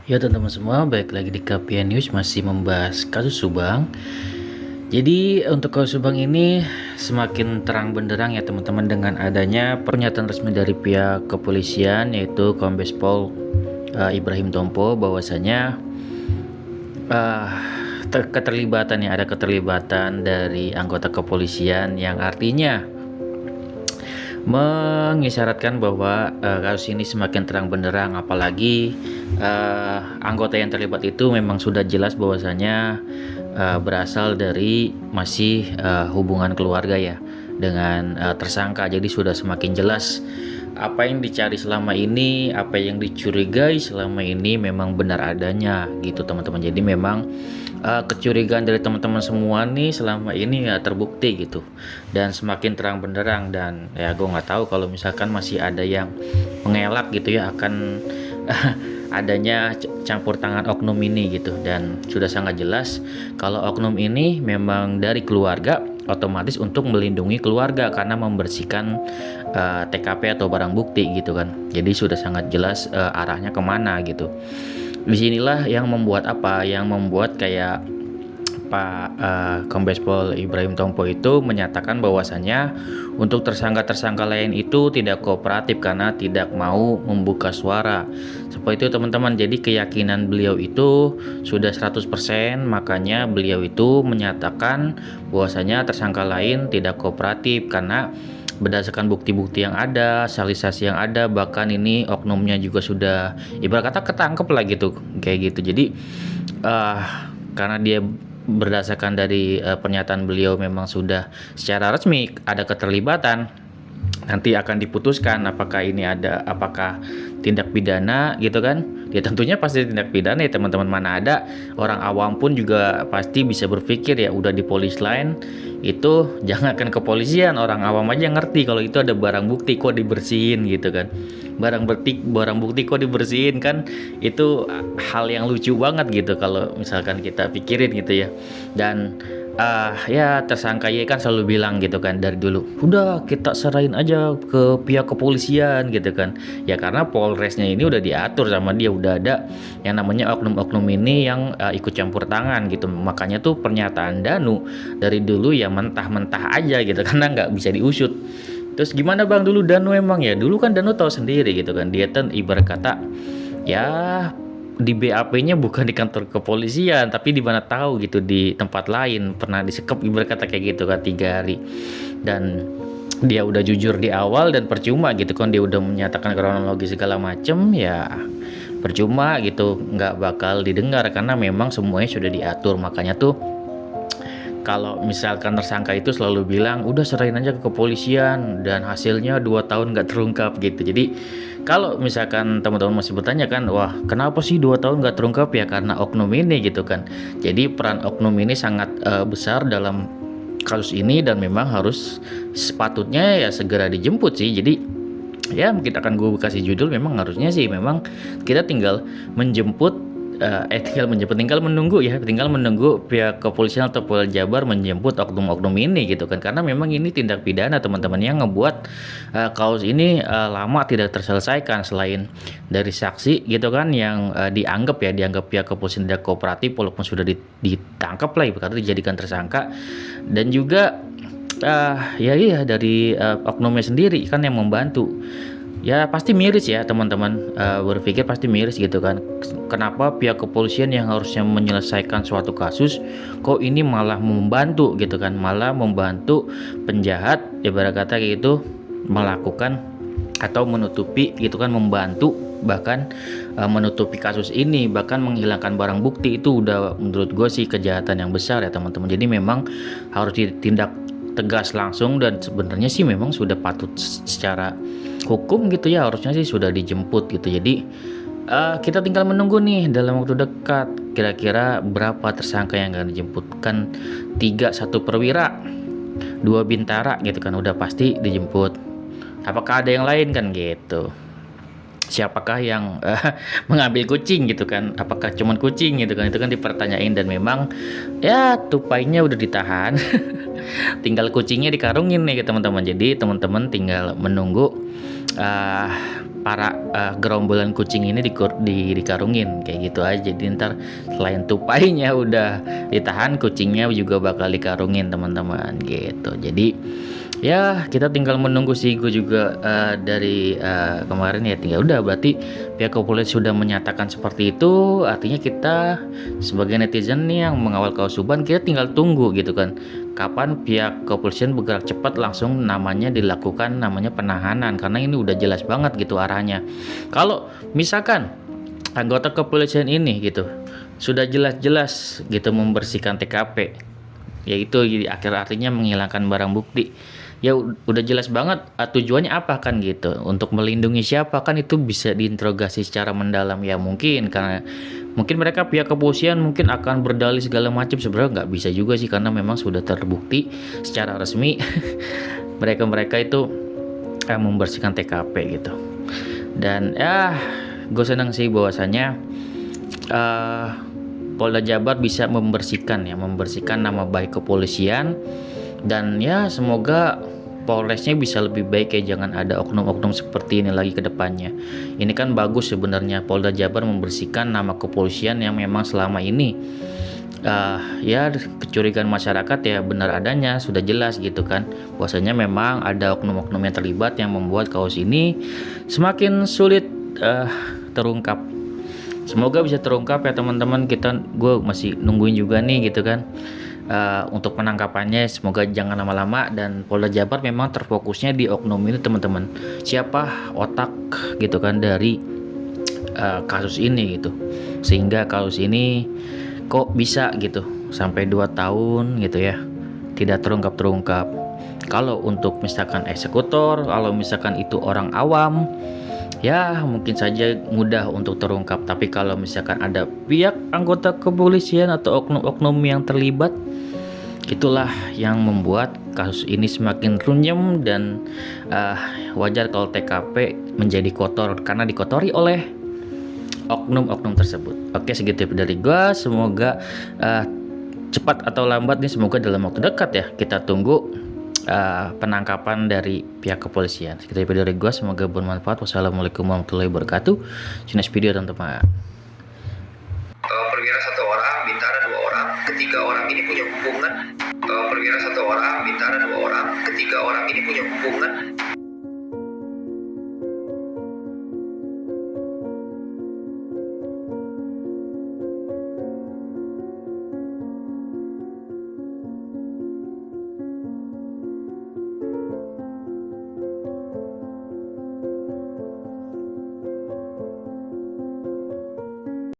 Ya teman-teman semua, balik lagi di KPN News masih membahas kasus Subang. Jadi untuk kasus Subang ini semakin terang benderang ya teman-teman dengan adanya pernyataan resmi dari pihak kepolisian yaitu Kombes Pol Ibrahim Tompo bahwasanya uh, ada keterlibatan dari anggota kepolisian yang artinya mengisyaratkan bahwa kasus ini semakin terang benderang, apalagi anggota yang terlibat itu memang sudah jelas bahwasanya berasal dari masih hubungan keluarga ya dengan tersangka. Jadi sudah semakin jelas apa yang dicari selama ini, apa yang dicurigai selama ini memang benar adanya gitu teman-teman. Jadi memang kecurigaan dari teman-teman semua nih selama ini ya terbukti gitu dan semakin terang benderang. Dan ya gue nggak tahu kalau misalkan masih ada yang mengelak gitu ya akan adanya campur tangan oknum ini gitu. Dan sudah sangat jelas kalau oknum ini memang dari keluarga, otomatis untuk melindungi keluarga karena membersihkan TKP atau barang bukti gitu kan. Jadi sudah sangat jelas arahnya kemana gitu. Disinilah yang membuat kayak Pak Kombes Pol Ibrahim Tompo itu menyatakan bahwasannya untuk tersangka-tersangka lain itu tidak kooperatif karena tidak mau membuka suara. Seperti itu teman-teman. Jadi keyakinan beliau itu sudah 100%, makanya beliau itu menyatakan bahwasannya tersangka lain tidak kooperatif karena berdasarkan bukti-bukti yang ada, salisasi yang ada, bahkan ini oknumnya juga sudah ibarat kata ketangkep lah gitu, kayak gitu. Jadi karena dia berdasarkan dari pernyataan beliau memang sudah secara resmi ada keterlibatan, nanti akan diputuskan apakah tindak pidana gitu kan. Ya tentunya pasti tindak pidana ya teman-teman. Mana ada orang awam pun juga pasti bisa berpikir ya udah di polis lain itu jangankan kepolisian, orang awam aja ngerti kalau itu ada barang bukti kok dibersihin gitu kan. Barang bukti kok dibersihin kan, itu hal yang lucu banget gitu kalau misalkan kita pikirin gitu ya. Dan ya tersangka ya kan selalu bilang gitu kan dari dulu, udah kita serahin aja ke pihak kepolisian gitu kan. Ya karena Polresnya ini udah diatur sama dia, udah ada yang namanya oknum-oknum ini yang ikut campur tangan gitu. Makanya tuh pernyataan Danu dari dulu ya mentah-mentah aja gitu karena nggak bisa diusut. Terus gimana bang dulu Danu, emang ya dulu kan Danu tahu sendiri gitu kan, dia kan ibarat kata ya di BAP-nya bukan di kantor kepolisian tapi di mana tahu gitu di tempat lain, pernah disekep ibarat kata kayak gitu kan 3 hari. Dan dia udah jujur di awal dan percuma gitu kan, dia udah menyatakan kronologi segala macem ya percuma gitu, nggak bakal didengar karena memang semuanya sudah diatur. Makanya tuh kalau misalkan tersangka itu selalu bilang udah serahin aja ke kepolisian dan hasilnya 2 tahun nggak terungkap gitu. Jadi kalau misalkan teman-teman masih bertanya kan, wah kenapa sih 2 tahun nggak terungkap, ya karena oknum ini gitu kan. Jadi peran oknum ini sangat besar dalam kasus ini dan memang harus sepatutnya ya segera dijemput sih. Jadi ya mungkin akan gue kasih judul, memang harusnya sih memang kita tinggal menunggu pihak kepolisian atau Polda Jabar menjemput oknum-oknum ini gitu kan, karena memang ini tindak pidana teman-teman yang ngebuat kasus ini lama tidak terselesaikan. Selain dari saksi gitu kan yang dianggap pihak kepolisian tidak kooperatif walaupun sudah ditangkap lah karena dijadikan tersangka, dan juga dari oknumnya sendiri kan yang membantu. Ya pasti miris ya teman-teman, berpikir pasti miris gitu kan. Kenapa pihak kepolisian yang harusnya menyelesaikan suatu kasus kok ini malah membantu gitu kan, malah membantu penjahat ibarat kata gitu melakukan atau menutupi gitu kan, membantu bahkan menutupi kasus ini, bahkan menghilangkan barang bukti. Itu udah menurut gue sih kejahatan yang besar ya teman-teman. Jadi memang harus ditindak tegas langsung, dan sebenarnya sih memang sudah patut secara hukum gitu ya, harusnya sih sudah dijemput gitu. Jadi kita tinggal menunggu nih dalam waktu dekat kira-kira berapa tersangka yang akan dijemput. Kan 3, 1 perwira, 2 bintara gitu kan, udah pasti dijemput. Apakah ada yang lain kan gitu, siapakah yang mengambil kucing gitu kan, apakah cuman kucing gitu kan, itu kan dipertanyain. Dan memang ya tupainya udah ditahan tinggal kucingnya dikarungin nih teman-teman. Jadi teman-teman tinggal menunggu para gerombolan kucing ini dikarungin kayak gitu aja. Jadi ntar selain tupainya udah ditahan, kucingnya juga bakal dikarungin teman-teman gitu. Jadi ya kita tinggal menunggu sih. Gue juga dari kemarin ya tinggal udah, berarti pihak kepolisian sudah menyatakan seperti itu, artinya kita sebagai netizen nih yang mengawal Kausuban, kita tinggal tunggu gitu kan, kapan pihak kepolisian bergerak cepat langsung namanya dilakukan namanya penahanan, karena ini udah jelas banget gitu arahnya. Kalau misalkan anggota kepolisian ini gitu sudah jelas-jelas gitu membersihkan TKP, yaitu artinya menghilangkan barang bukti, ya udah jelas banget tujuannya apa kan gitu, untuk melindungi siapa kan, itu bisa diinterogasi secara mendalam ya. Mungkin karena mereka pihak kepolisian mungkin akan berdalih segala macam, sebenarnya nggak bisa juga sih, karena memang sudah terbukti secara resmi mereka itu membersihkan TKP gitu. Dan ya gue senang sih bahwasanya Polda Jabar bisa membersihkan nama baik kepolisian, dan ya semoga Polresnya bisa lebih baik ya, jangan ada oknum-oknum seperti ini lagi ke depannya. Ini kan bagus sebenarnya Polda Jabar membersihkan nama kepolisian yang memang selama ini ya kecurigaan masyarakat ya benar adanya, sudah jelas gitu kan, bahwasanya memang ada oknum-oknum yang terlibat yang membuat kasus ini semakin sulit terungkap. Semoga bisa terungkap ya teman-teman. Gue masih nungguin juga nih gitu kan untuk penangkapannya, semoga jangan lama-lama. Dan Polda Jabar memang terfokusnya di oknum ini teman-teman, siapa otak gitu kan dari kasus ini gitu, sehingga kasus ini kok bisa gitu sampai 2 tahun gitu ya tidak terungkap. Kalau untuk misalkan eksekutor, kalau misalkan itu orang awam, ya mungkin saja mudah untuk terungkap. Tapi kalau misalkan ada pihak anggota kepolisian atau oknum-oknum yang terlibat, itulah yang membuat kasus ini semakin runyem. Dan wajar kalau TKP menjadi kotor karena dikotori oleh oknum-oknum tersebut. Oke, segitu dari gua. Semoga cepat atau lambat nih, semoga dalam waktu dekat ya, kita tunggu penangkapan dari pihak kepolisian. Sekitar video dari gue, semoga bermanfaat. Wassalamualaikum warahmatullahi wabarakatuh. See you next video teman-teman. Perwira 1 orang, Bintara 2 orang, ketiga orang ini punya hubungan. Perwira 1 orang, Bintara 2 orang, ketiga orang ini punya hubungan